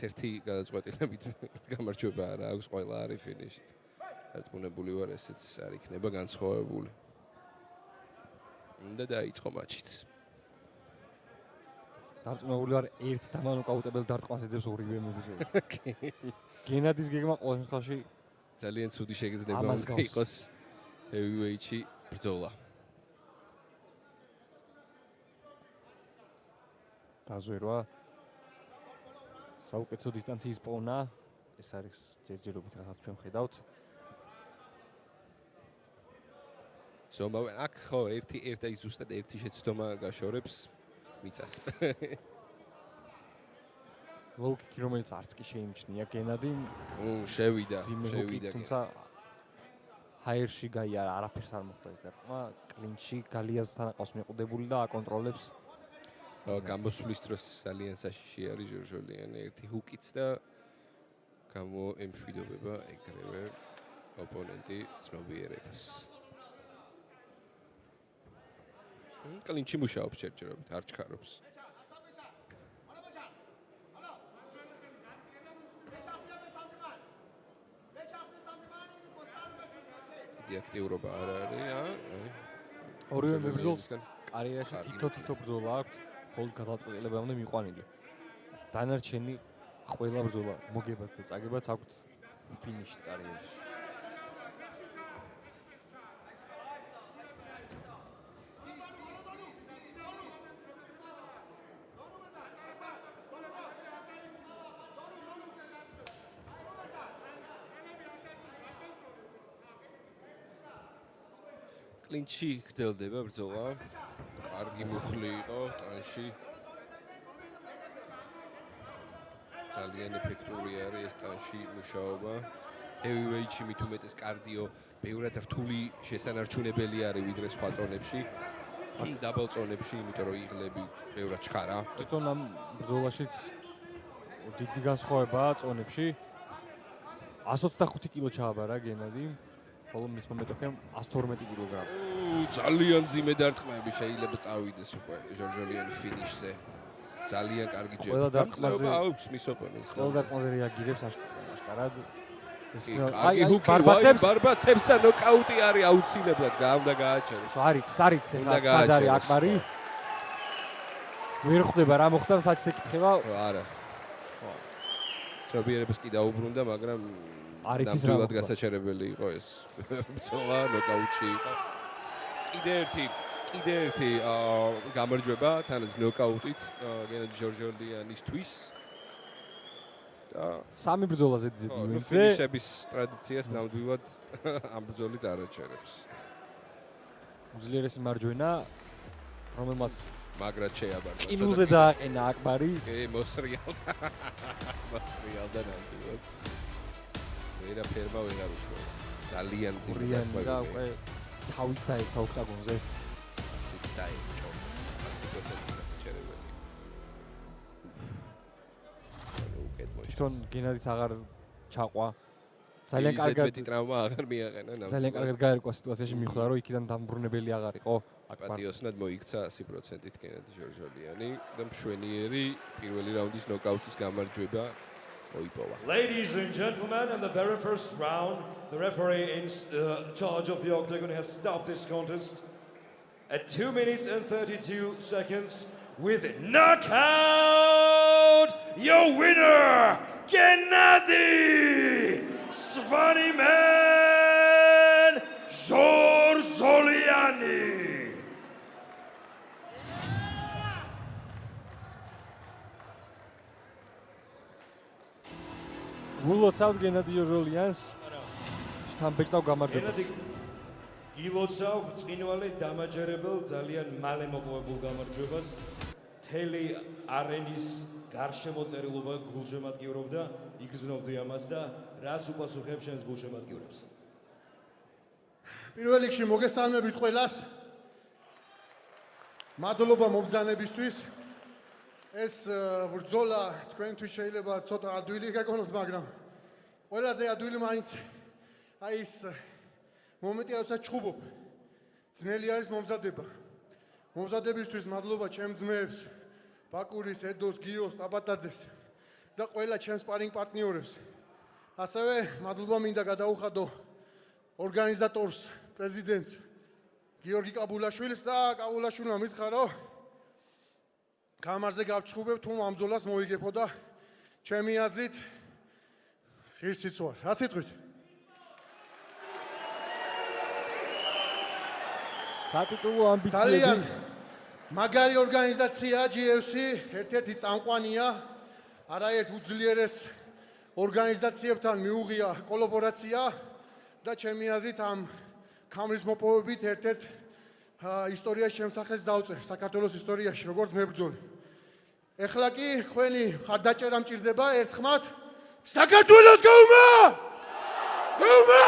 ერთი გადაწყვეტილებით გამარჯვება არა აქვს, ყველა არის ფინიში. დარწმუნებული ვარ, ესეც არ იქნება განსხვავებული. უნდა დაიწყო მატჩიც. დარწმუნებული ვარ, ერთ დამანოკაუტებელ დარტყმას ეძებს ორივე მებრძოლი. გენადის გეგმა ყოველ შემთხვევაში ძალიან ცუდი შეგრძნება უნდა იყოს heavyweight-ში ბრძოლა. დაზვერვა საუკეთესო დისტანციის პოვნა, ეს არის ჯერჯერობით რასაც ჩვენ ხედავთ. ზომავენ აქ ხო ერთი აი ზუსტად ერთი შეცდომა გაშორებს მიწას. ლოუ-კიკი რომელიც არც კი შეიმჩნია გენადიმ, შევიდა. თუმცა ჰაიერში გაიარა, არაფერს არ მოხდა ეს დარტყმა, კლინჩში გალიაზთან აყავს მიყუდებული და აკონტროლებს. გამოსვლის დროს ძალიან საშიში არის ჟორჟოლიანი, ერთი ჰუკიც და გამოემშვიდობება ეგრევე ოპონენტი ცნობიერებას. კლინჩი მუშაობს ჯერჯერობით, არ ჩქარობს. დიდი აქტიურობა არ არის, ორივე მებრძოლს კარიერაში თითო ბრძოლა აქვს, ხოლმე გადაწყვეტილებამდე მიყვანილი. დანარჩენი ყველა ბრძოლა მოგებაც და წაგებაც აქვს ფინიში კარიერაში. კლინჩი გრძელდება ბრძოლა. კარგი მუხლი იყო ტანში. ძალიან ეფექტური არის ეს ტანში მუშაობა. heavyweight-ში მით უმეტეს კარდიო ბევრად რთული შესანარჩუნებელი არის ვიდრე სხვა წონებში. ამ დაბალ წონებში, იმიტომ რომ იღლები ბევრად ჩქარა. თვითონ ამ ბრძოლაშიც დიდი განსხვავებაა წონებში. 125 კილო ჩააბარა გენადი. ხოლო მისმა მეტოქემ 112 კილოგრამი. ძალიან ძიმე დარტყმები შეიძლება წავიდეს უკვე ჟორჟოლიანი ფინიშზე. ძალიან კარგი ჯერა. ყველა დარტყმაზე აქვს მის ოპონენტს. ყველა დარტყმაზე რეაგირებს აშკარად. აი ჰუკი ბარბაცებს და ნოკაუტი არის აუცილებლად გაუნდა გააჩეროს. არის სად არის აკბარი? ვერ ხვდება რა მოხდა საჩს ეკითხება? არა. ცნობიერებას კი დაუბრუნდა, მაგრამ არიცის რა ნამდვილად გასაჩერებელი იყო ეს ბრძოლა, ნოკაუტში იყო. კიდე ერთი გამარჯვება თანაც ნოკაუტით გენადი ჟორჟოლიანისთვის. და სამი ბრძოლაზე ძიდი ვინცე. ფინიშების ტრადიციას ნამდვილად ამ ბრძოლით არ აჩერებს. უძლიერესი მარჯვენა, რომელმაც მაგრად შეაბარდა. კინულზე დააყენა აკბარი. მოსრიალდა ნამდვილად. ვერაფერმა ვეღარ უშველა. ძალიან ძიმე და უკვე თავით დაეცა ოქტაგონზე. დაიჭო. გასაჩერებელი. თვითონ გენადიც აღარ ჩაყვა. ძალიან კარგად მეტი ტრავმა აღარ მიაყენა ნამდვილად. ძალიან კარგად გაერკვა სიტუაციაში მიხვდა რომ იქიდან დამბრუნებელი აღარ იყო. პატიოსნად მოიქცა 100%-ით გენადი ჟორჟოლიანი და მშვენიერი პირველი რაუნდის ნოკაუტის გამარჯვება მოიპოვა. Ladies and gentlemen, in the very first round, the referee in charge of the octagon has stopped this contest at 2 minutes and 32 seconds with knockout, your winner, Gennady Svaniman Ჟორჟოლიანი. გულოცავთ გენადი ჟორჟოლიანს. შთამბეჭდავ გამარჯვებას. გილოცავ ბრწყინვალე დამაჯერებელ ძალიან მალე მოპოვებულ გამარჯვებას. მთელი არენის გარშემოწერილობა გულშემატკივრობდა, იგრძნობდი ამას და რას უპასუხებ შენს გულშემატკივრებს? პირველ რიგში მოგესალმებით ყველას. მადლობა მომბრძანებისთვის. ეს ბრძოლა თქვენთვის შეიძლება ცოტა ადვილი გაგონოთ, მაგრამ ყველაზე ადვილი მაინც აი ეს მომენტია, როცა ჩხუბობ. ძნელი არის მომზადება. მომზადებისთვის მადლობა ჩემ ძმებს, ბაკურის, ედოს, გიოს, ტაბატაძეს. და ყველა ჩემს სპარინგ პარტნიორებს. ასევე მადლობა მინდა გადაუხადო ორგანიზატორს, პრეზიდენტს გიორგი კაბულაშვილს და კაბულაშვილმა მითხრა, რომ კამარზე გავჩხუბებ, თუ ამ ბრძოლას მოიგებო და ჩემი აზრით ღირსიც ვარ. რა სიტყვით? სატიტულო ძალიან ამბიციები მაგარი ორგანიზაციაა GFC, ერთ-ერთი წამყვანია, არაერთ უძლიერეს ორგანიზაციებთან მიუღია კოლაბორაცია და ჩემი აზრით ამ ქამრის მოპოვებით ერთ-ერთ ისტორიაში შემსახეს დავწერ საქართველოს ისტორიაში, როგორც მებრძოლი. ეხლა კი თქვენი ხარდაჭერა მჭირდება ერთხმად საქართველოს გაუმა! გაუმა!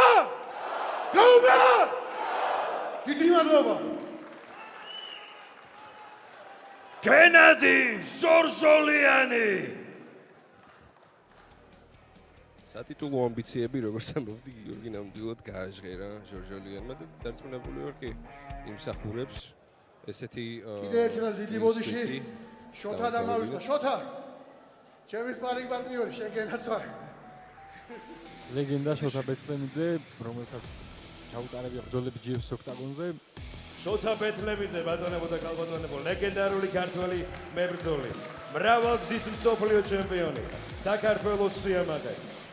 გაუმა! დიდი მადლობა! გენადი ჟორჟოლიანი. სატიტულო ამბიციები, როგორც ამბობდი, გიორგი ნამდვილად გააჟღერა ჟორჟოლიანმა და დარწმუნებული ვარ კი იმსახურებს ესეთი კიდე ერთხელ დიდი ბოდიში შოთა დამავისდა. შოთა! ჩემი სპარინგ პარტნიორი, შენ გენაც ვარ. ლეგენდა შოთა ბეთლემიძე, რომელსაც ჩაუტარებია ბრძოლები GFC ოქტაგონზე. შოთა ბეთლემიძე ბატონებო და კალბატონებო, ლეგენდარული ქართველი მებრძოლი, მრავალგზის მსოფლიო ჩემპიონი, საქართველოს სიამაყე.